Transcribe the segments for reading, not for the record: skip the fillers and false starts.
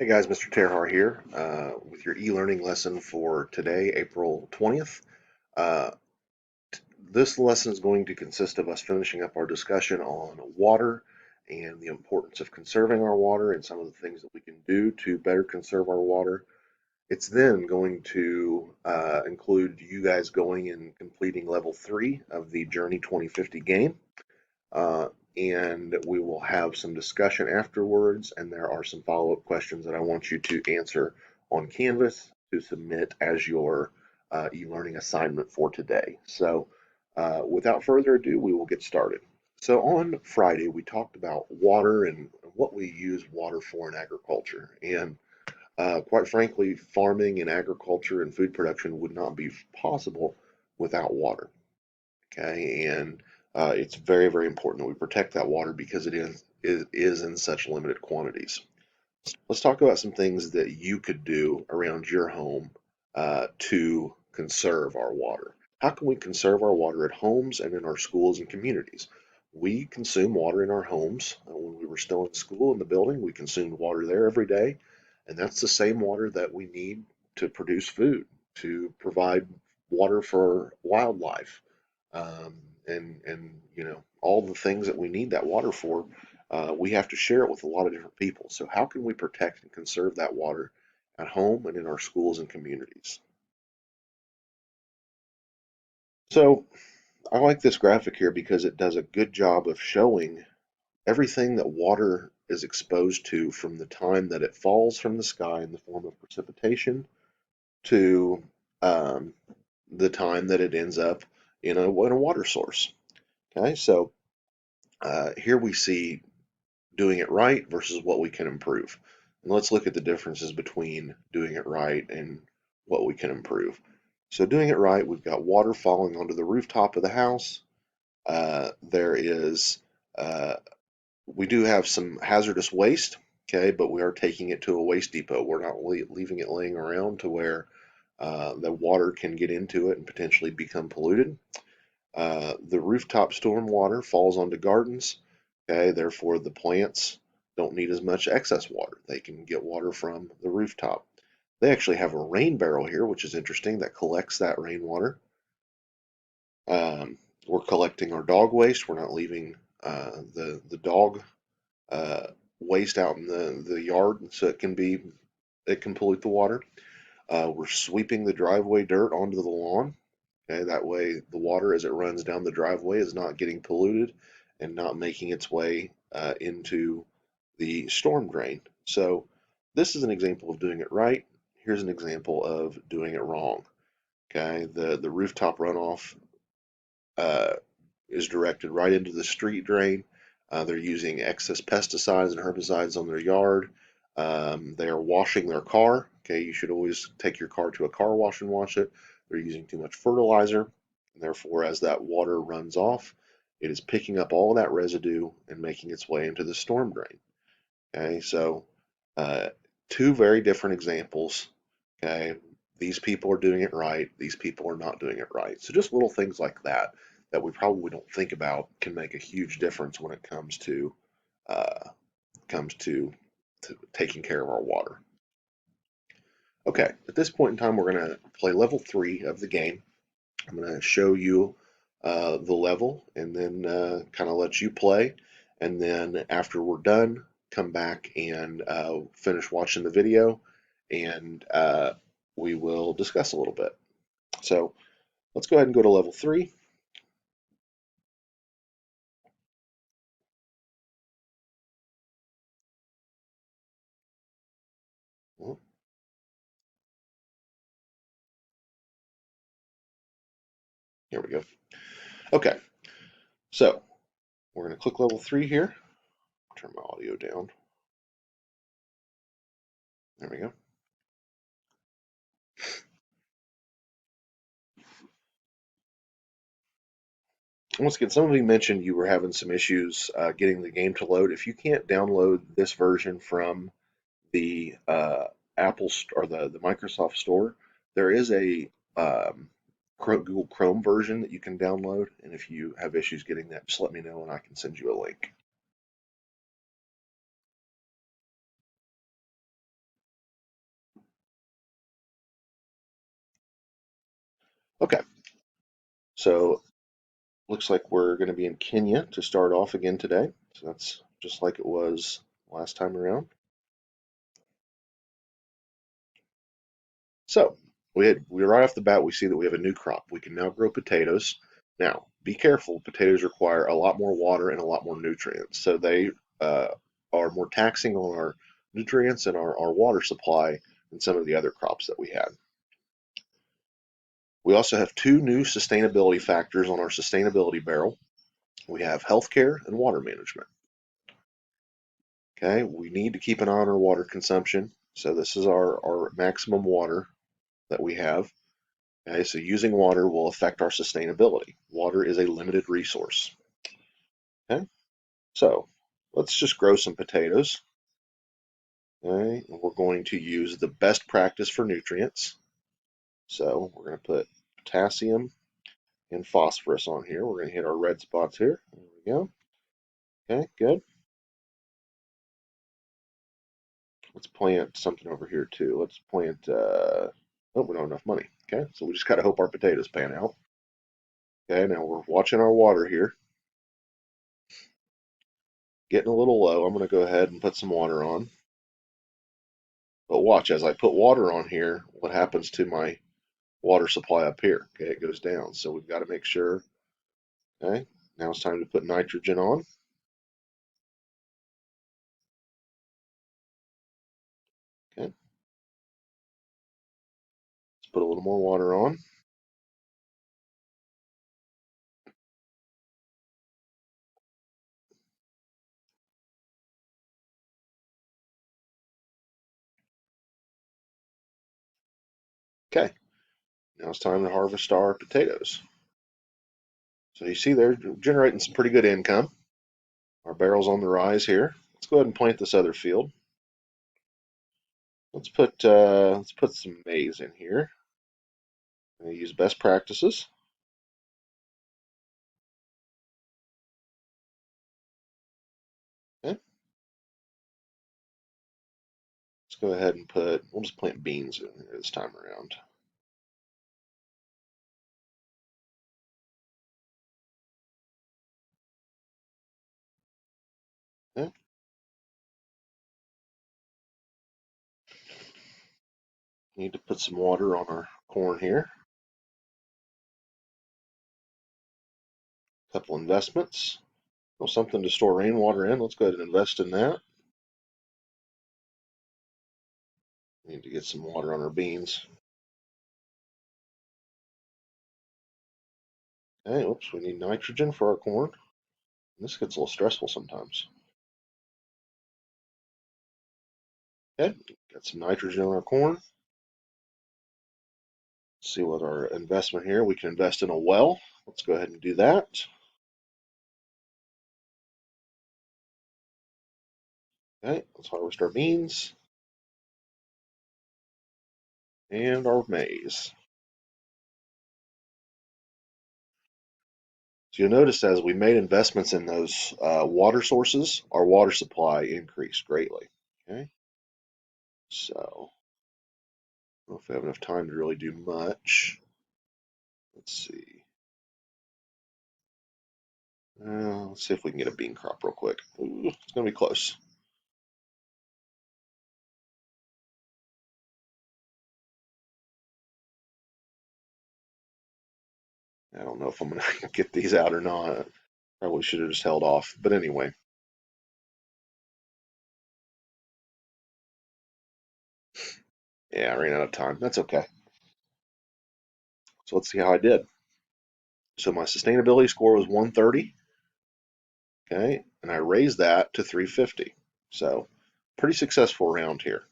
Hey guys, Mr. Terhar here with your e-learning lesson for today, April 20th. Uh, this lesson is going to consist of us finishing up our discussion on water and the importance of conserving our water and some of the things that we can do to better conserve our water. It's then going to include you guys going and completing level 3 of the Journey 2050 game. Uh, and we will have some discussion afterwards, and there are some follow-up questions that I want you to answer on Canvas to submit as your e-learning assignment for today. So without further ado, we will get started. So on Friday, we talked about water and what we use water for in agriculture. And quite frankly, farming and agriculture and food production would not be possible without water. Okay, and it's very, very important that we protect that water because it is in such limited quantities. Let's talk about some things that you could do around your home to conserve our water. How can we conserve our water at homes and in our schools and communities? We consume water in our homes. When we were still in school in the building, we consumed water there every day, and that's the same water that we need to produce food, to provide water for wildlife, and all the things that we need that water for. We have to share it with a lot of different people. So how can we protect and conserve that water at home and in our schools and communities? So I like this graphic here because it does a good job of showing everything that water is exposed to from the time that it falls from the sky in the form of precipitation to um, the time that it ends up in a water source. Okay, so here we see doing it right versus what we can improve. And let's look at the differences between doing it right and what we can improve. So doing it right, we've got water falling onto the rooftop of the house. There is, uh, we do have some hazardous waste, okay, but we are taking it to a waste depot. We're not leaving it laying around to where the water can get into it and potentially become polluted. The rooftop storm water falls onto gardens. Okay, therefore the plants don't need as much excess water. They can get water from the rooftop. They actually have a rain barrel here, which is interesting, that collects that rainwater. Um, we're collecting our dog waste. We're not leaving the dog uh, waste out in the yard, so it can pollute the water. We're sweeping the driveway dirt onto the lawn. Okay, that way the water as it runs down the driveway is not getting polluted and not making its way into the storm drain. So this is an example of doing it right. Here's an example of doing it wrong. Okay, the rooftop runoff uh, is directed right into the street drain. They're using excess pesticides and herbicides on their yard. They are washing their car. Okay, you should always take your car to a car wash and wash it. They're using too much fertilizer, and therefore, as that water runs off, it is picking up all of that residue and making its way into the storm drain. Okay, so uh, two very different examples. Okay, these people are doing it right. These people are not doing it right. So just little things like that that we probably don't think about can make a huge difference when it uh, comes to taking care of our water. Okay, at this point in time, we're going to play level 3 of the game. I'm going to show you the level and then kind of let you play. And then after we're done, come back and finish watching the video and we will discuss a little bit. So let's go ahead and go to level 3. Well, here we go. Okay, so we're going to click level 3 here. Turn my audio down. There we go. Once again, some of you mentioned you were having some issues getting the game to load. If you can't download this version from the Apple or the Microsoft Store, there is a Google Chrome version that you can download. And if you have issues getting that, just let me know and I can send you a link. Okay, so looks like we're going to be in Kenya to start off again today. So that's just like it was last time around. So we right off the bat we see that we have a new crop. We can now grow potatoes. Now, be careful. Potatoes require a lot more water and a lot more nutrients, so they uh, are more taxing on our nutrients and our water supply than some of the other crops that we had. We also have two new sustainability factors on our sustainability barrel. We have healthcare and water management. Okay, we need to keep an eye on our water consumption. So this is our maximum water that we have. Okay, so using water will affect our sustainability. Water is a limited resource. Okay, so let's just grow some potatoes. Okay, and we're going to use the best practice for nutrients. So we're going to put potassium and phosphorus on here. We're going to hit our red spots here. There we go. Okay, good. Let's plant something over here too. Let's plant, oh, we don't have enough money. Okay, so we just got to hope our potatoes pan out. Okay, now we're watching our water here. Getting a little low. I'm going to go ahead and put some water on. But watch, as I put water on here, what happens to my water supply up here? Okay, it goes down. So we've got to make sure. Okay, now it's time to put nitrogen on. Okay, let's put a little more water on. Okay, now it's time to harvest our potatoes. So you see they're generating some pretty good income. Our barrel's on the rise here. Let's go ahead and plant this other field. Let's put some maize in here. I'm going to use best practices. Okay, let's go ahead and we'll just plant beans in here this time around. Okay, need to put some water on our corn here. A couple investments. Well, something to store rainwater in. Let's go ahead and invest in that. We need to get some water on our beans. Okay, oops, we need nitrogen for our corn. This gets a little stressful sometimes. Okay, got some nitrogen on our corn. Let's see what our investment here. We can invest in a well. Let's go ahead and do that. Okay, let's harvest our beans and our maize. So you'll notice as we made investments in those water sources, our water supply increased greatly. Okay, so I don't know if we have enough time to really do much. Let's see. Let's see if we can get a bean crop real quick. Ooh, it's going to be close. I don't know if I'm going to get these out or not. Probably should have just held off. But anyway, yeah, I ran out of time. That's okay. So let's see how I did. So my sustainability score was 130. Okay, and I raised that to 350. So pretty successful round here.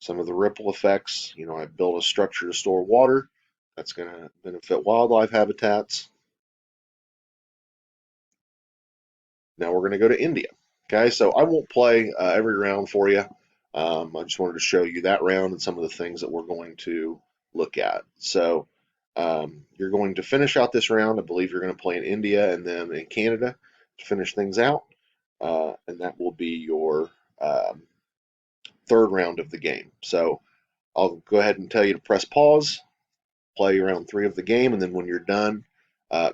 Some of the ripple effects, I built a structure to store water. That's going to benefit wildlife habitats. Now we're going to go to India. Okay, so I won't play every round for you. I just wanted to show you that round and some of the things that we're going to look at. So you're going to finish out this round. I believe you're going to play in India and then in Canada to finish things out. And that will be your third round of the game. So I'll go ahead and tell you to press pause, play round 3 of the game, and then when you're done,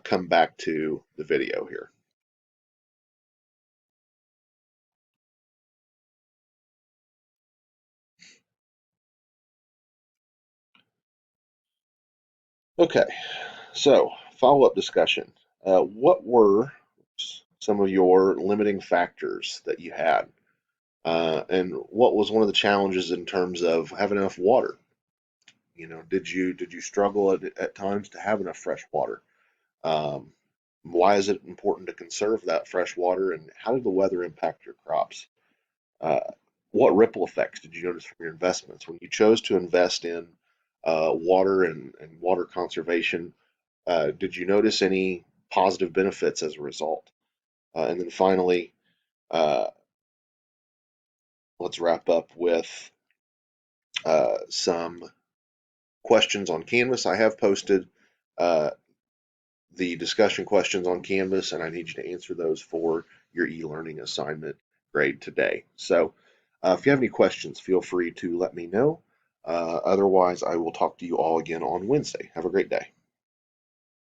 come back to the video here. Okay, so follow-up discussion. What were some of your limiting factors that you had? And what was one of the challenges in terms of having enough water? Did you struggle at times to have enough fresh water? Um, why is it important to conserve that fresh water, and how did the weather impact your crops? Uh, what ripple effects did you notice from your investments when you chose to invest in water and water conservation? Did you notice any positive benefits as a result? And then finally, uh, let's wrap up with some questions on Canvas. I have posted uh, the discussion questions on Canvas, and I need you to answer those for your e-learning assignment grade today. So if you have any questions, feel free to let me know. Otherwise, I will talk to you all again on Wednesday. Have a great day.